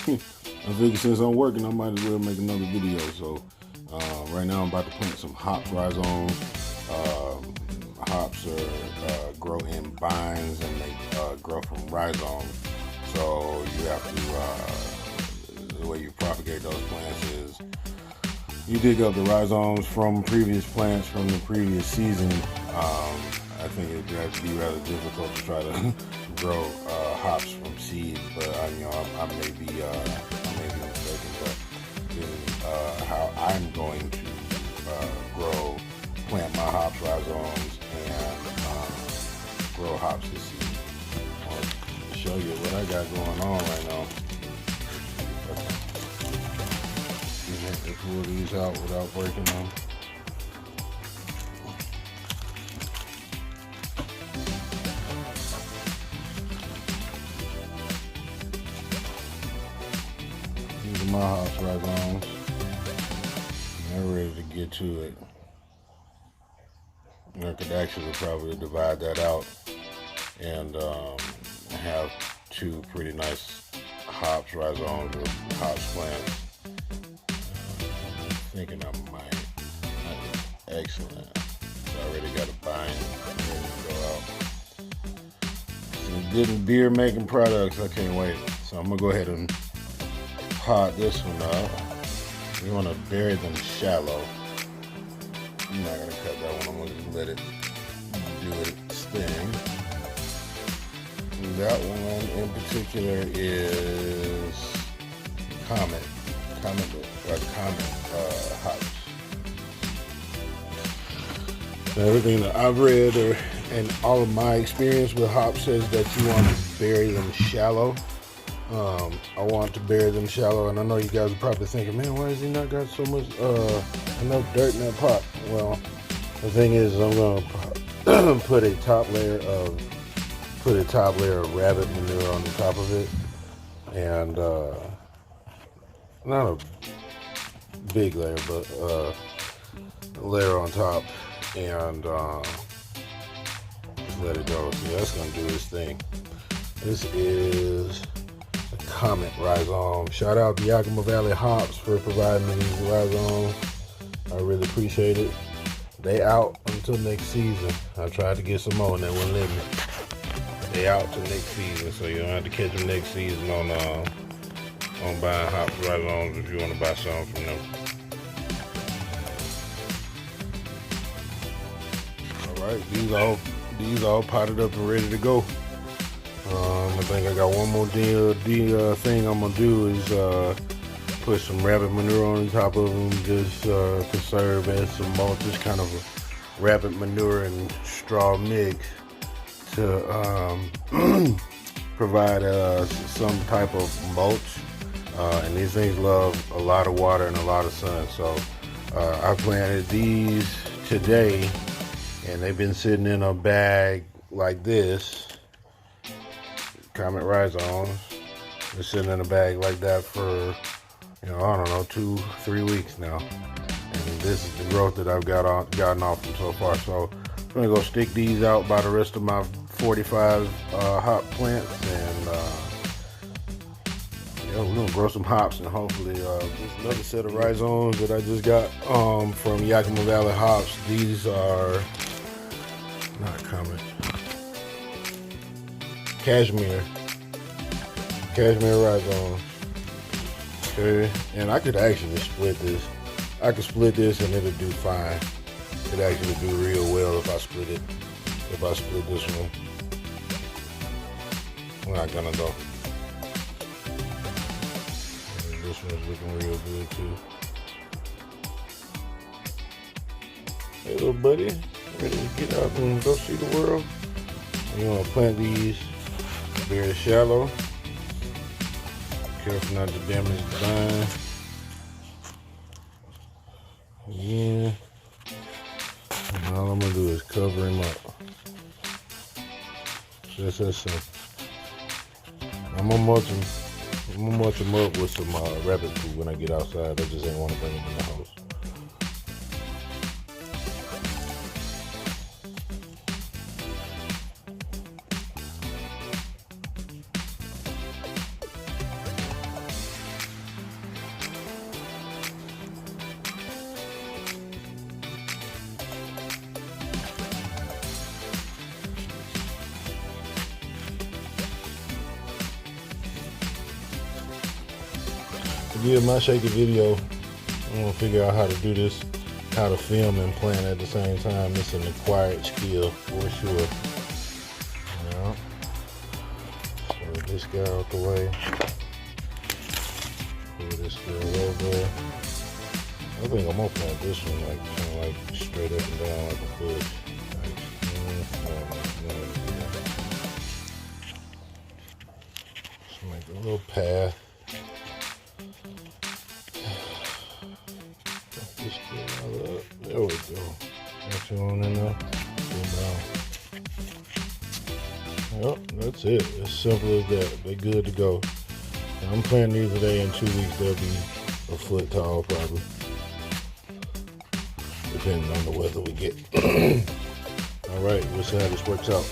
I figured since I'm working, I might as well make another video. So right now I'm about to plant some hops rhizomes. Hops grow in vines and they grow from rhizomes. So you have to, the way you propagate those plants is you dig up the rhizomes from previous plants from the previous season. I think it would be rather difficult to try to grow hops from seeds, but I may be mistaken. But this is how I'm going to plant my hops rhizomes and grow hops this season. I want to show you what I got going on right now. You have to pull these out without breaking them. These are my hops rhizomes. I'm ready to get to it. I could actually probably divide that out and have two pretty nice hops rhizomes with hops plants. I'm thinking I might. That is excellent. I already got a bind ready to go out. Some good beer making products. I can't wait. So I'm gonna go ahead and pot this one out. We want to bury them shallow. I'm not gonna cut that one. I'm gonna just let it do its thing. And that one in particular is comet hops. Everything that I've read and all of my experience with hops says that you want to bury them shallow. I want to bury them shallow, and I know you guys are probably thinking, man, why has he not got so much enough dirt in that pot? Well, the thing is, I'm gonna put a top layer of rabbit manure on the top of it, and not a big layer, but a layer on top, and just let it go. See, that's gonna do its thing. This is Comet rhizome. Shout out to Yakima Valley Hops for providing me these rhizomes. I really appreciate it. They out until next season. I tried to get some more and they wouldn't let me. They out till next season, so you don't have to catch them next season on buying hops rhizomes if you want to buy some from them. All right, these all potted up and ready to go. I think I got one more thing I'm gonna do is put some rabbit manure on top of them, just conserve and some mulch, just kind of a rabbit manure and straw mix to provide some type of mulch. And these things love a lot of water and a lot of sun. So I planted these today, and they've been sitting in a bag like this. Comet rhizomes. Been sitting in a bag like that for, I don't know, 2-3 weeks now. And this is the growth that I've gotten off them so far. So I'm gonna go stick these out by the rest of my 45 hop plants, and we're gonna grow some hops, and hopefully there's another set of rhizomes that I just got from Yakima Valley Hops. These are not Comet. Cashmere rhizomes. Okay, and I could actually split this. I could split this and it'll do fine. It'd actually do real well if I split it. If I split this one. I'm not gonna though. This one's looking real good too. Hey little buddy, ready to get out and go see the world? You wanna plant these very shallow. Careful not to damage the vine. Yeah. And all I'm gonna do is cover him up. Just that simple. I'm gonna mulch him up with some rabbit food when I get outside. I just ain't want to bring him in the house. give my shaky video. I'm gonna figure out how to do this, how to film and plant at the same time. It's an acquired skill for sure. Yeah. So this guy out the way. Pull this guy over. I think I'm gonna plant this one like kind of like straight up and down like a bush. Like, just make a little path. This guy up. There we go. Got you on in there. Pull down. Yep, that's it. As simple as that. They're good to go. And I'm planting these today. In 2 weeks they'll be a foot tall probably. Depending on the weather we get. All right, we'll see how this works out.